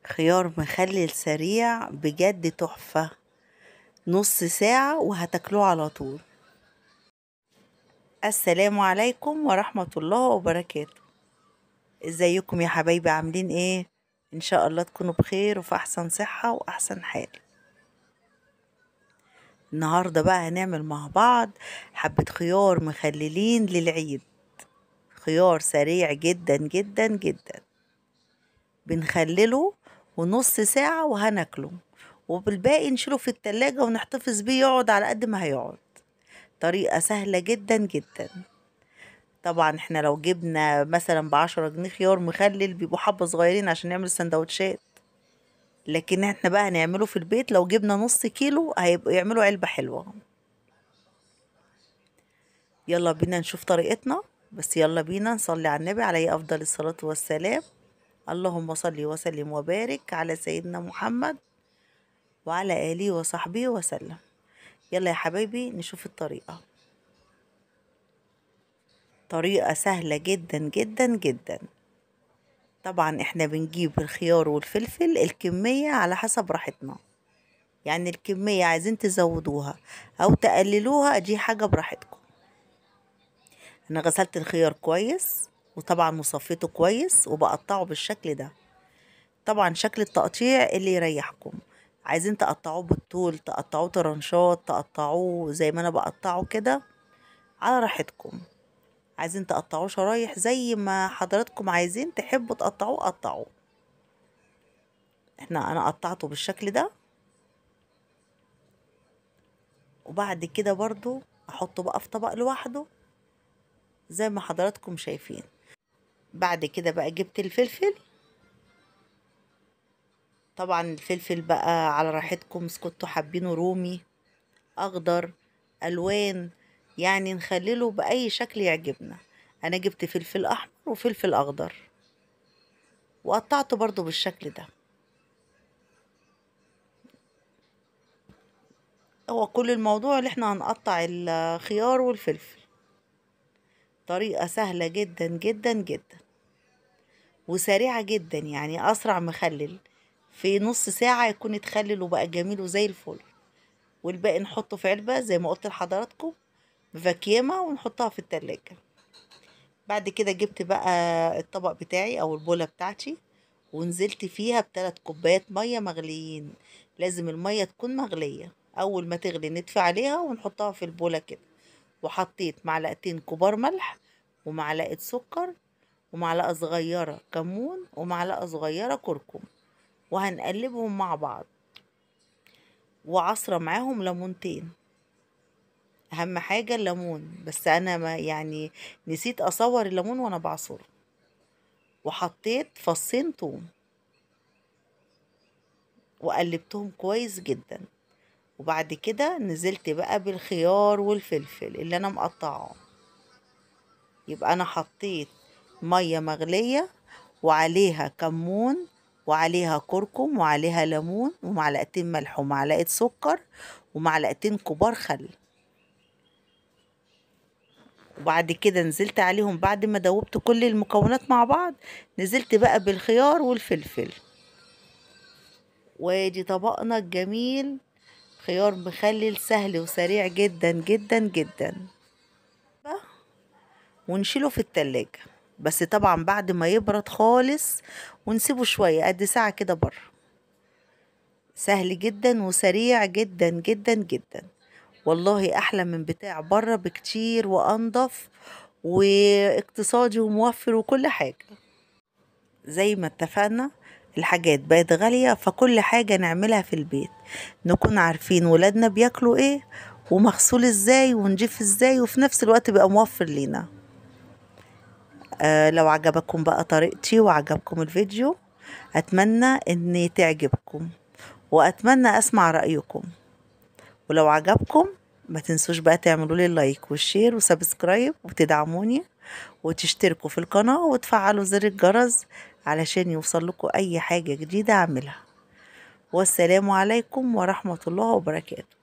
خيار مخلل سريع بجد تحفة. نص ساعة وهتاكلوه على طول. السلام عليكم ورحمة الله وبركاته. ازيكم يا حبايبي، عاملين ايه؟ ان شاء الله تكونوا بخير وفي احسن صحة واحسن حال. النهاردة بقى هنعمل مع بعض حبة خيار مخللين للعيد. خيار سريع جدا جدا جدا، بنخلله ونص ساعة وهناكله، وبالباقي نشيله في التلاجة ونحتفظ بيه يقعد على قد ما هيقعد. طريقة سهلة جدا جدا. طبعا احنا لو جبنا مثلا ب10 جنيه خيار مخلل بيبقوا حبة صغيرين عشان نعمل سندوتشات، لكن احنا بقى هنعمله في البيت. لو جبنا نص كيلو هيبقوا يعملوا علبة حلوة. يلا بينا نشوف طريقتنا، بس يلا بينا نصلي على النبي عليه أفضل الصلاة والسلام. اللهم صل وسلم وبارك على سيدنا محمد وعلى آله وصحبه وسلم. يلا يا حبايبي نشوف الطريقة. طريقة سهلة جدا جدا جدا. طبعا احنا بنجيب الخيار والفلفل الكمية على حسب راحتنا، يعني الكمية عايزين تزودوها او تقللوها دي حاجة براحتكم. انا غسلت الخيار كويس وطبعا مصفيته كويس وبقطعه بالشكل ده. طبعا شكل التقطيع اللي يريحكم، عايزين تقطعوه بالطول، تقطعوه طرنشات، تقطعوه زي ما انا بقطعه كده، على راحتكم. عايزين تقطعوه شرايح زي ما حضراتكم عايزين تحبوا تقطعوه قطعوه. انا قطعته بالشكل ده، وبعد كده برضو احطه بقى في طبق لوحده زي ما حضراتكم شايفين. بعد كده بقى جبت الفلفل. طبعا الفلفل بقى على راحتكم، إذا كنتوا حابينه رومي، اخضر، الوان، يعني نخلله باي شكل يعجبنا. انا جبت فلفل احمر وفلفل اخضر وقطعته برضو بالشكل ده. هو كل الموضوع اللي احنا هنقطع الخيار والفلفل. طريقة سهلة جدا جدا جدا وسريعة جدا، يعني أسرع مخلل في نص ساعة يكون اتخلل وبقى جميل وزي الفل. والباقي نحطه في علبة زي ما قلت لحضراتكم مفكيمة ونحطها في التلاجة. بعد كده جبت بقى الطبق بتاعي أو البولة بتاعتي، ونزلت فيها ب3 كوبايات مية مغليين. لازم المية تكون مغلية، أول ما تغلي نطفي عليها ونحطها في البولة كده. وحطيت معلقتين كبار ملح ومعلقة سكر ومعلقة صغيرة كمون ومعلقة صغيرة كركم، وهنقلبهم مع بعض، وعصرة معاهم ليمونتين. أهم حاجة الليمون، بس أنا ما يعني نسيت أصور الليمون وأنا بعصره. وحطيت فصين توم وقلبتهم كويس جدا. وبعد كده نزلت بقى بالخيار والفلفل اللي أنا مقطعه. يبقى أنا حطيت مية مغلية وعليها كمون وعليها كركم وعليها ليمون ومعلقتين ملح ومعلقة سكر ومعلقتين كبار خل. وبعد كده نزلت عليهم بعد ما دوبت كل المكونات مع بعض، نزلت بقى بالخيار والفلفل. وادي طبقنا الجميل، خيار مخلل سهل وسريع جدا جدا جدا. ونشيله في التلاجة، بس طبعا بعد ما يبرد خالص، ونسيبه شوية قد ساعة كده بره. سهل جدا وسريع جدا جدا جدا، والله احلى من بتاع بره بكتير وانضف واقتصادي وموفر وكل حاجة. زي ما اتفقنا الحاجات بقت غالية، فكل حاجة نعملها في البيت نكون عارفين ولادنا بياكلوا ايه ومغسول ازاي ونجيف ازاي، وفي نفس الوقت بقى موفر لينا. لو عجبكم بقى طريقتي وعجبكم الفيديو، اتمنى ان تعجبكم واتمنى اسمع رأيكم. ولو عجبكم ما تنسوش بقى تعملوا لي اللايك والشير وسبسكرايب وتدعموني وتشتركوا في القناة وتفعلوا زر الجرس علشان يوصل لكم اي حاجة جديدة اعملها. والسلام عليكم ورحمة الله وبركاته.